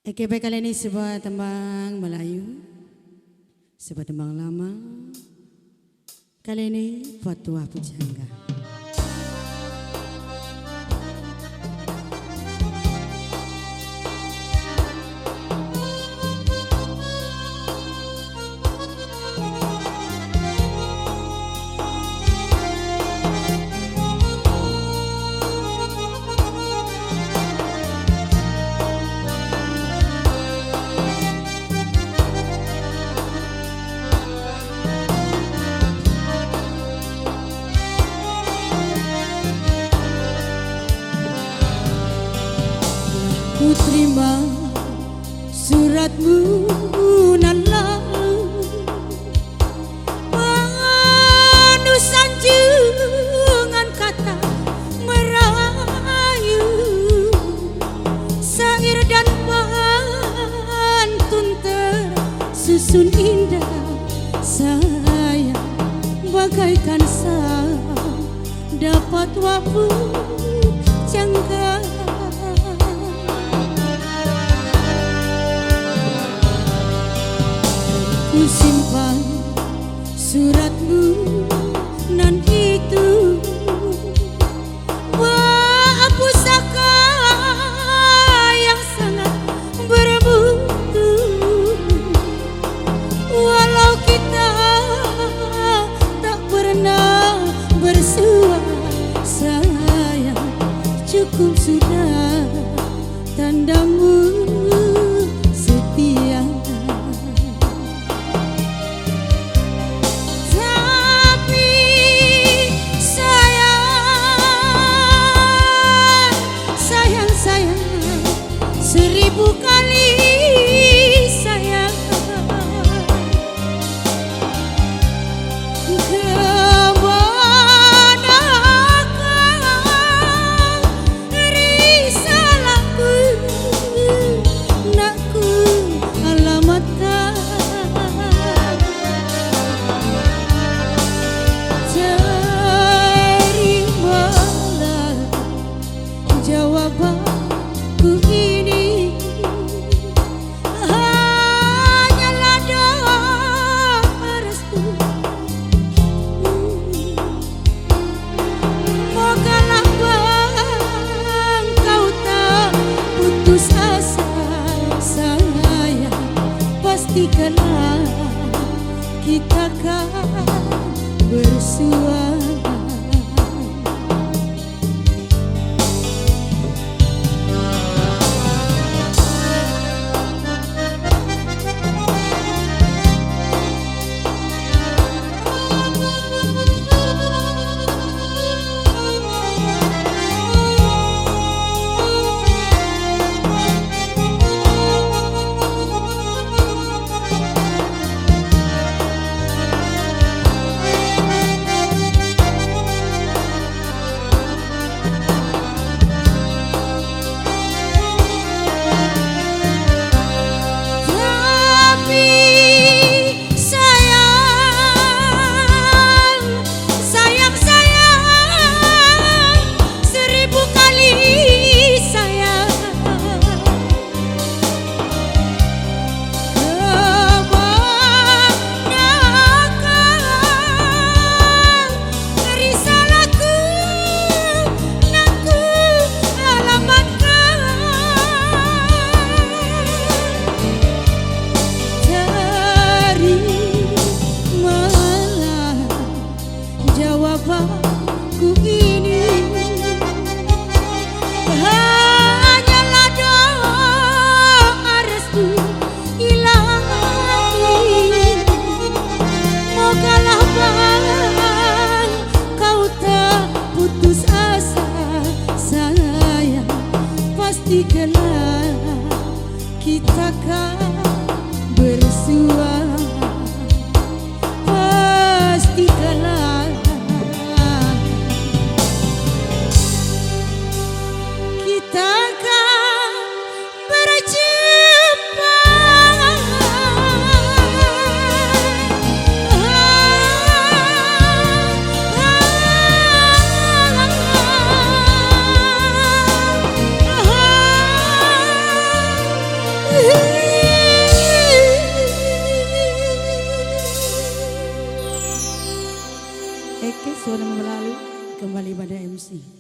EKP kali ini sebuah tembang Melayu, sebuah tembang lama. Kali ini Fatwa Pujangga. Ku terima suratmu nan lalu, penuh sanjungan kata merayu, syair dan pantun tersusun indah. Saya bagaikan dapat wapu jangka. Ku simpan suratmu nan itu, buah pusaka yang sangat bermutu. Walau kita tak pernah bersua, sayang cukup sudah tandamu setia. Seribu kali sayang, kemanakah risalahku, nak ku alamatkan. Terimalah jawabanku ini. Pastikanlah kita kan bersua. Jawabanku ini hanyalah doa restu ilahi. Mogalah bang kau tak putus asa, sayang pastikanlah kita kan bersua. Pastikanlah kita akan berjumpa. Eke sudah lalu kembali pada MC.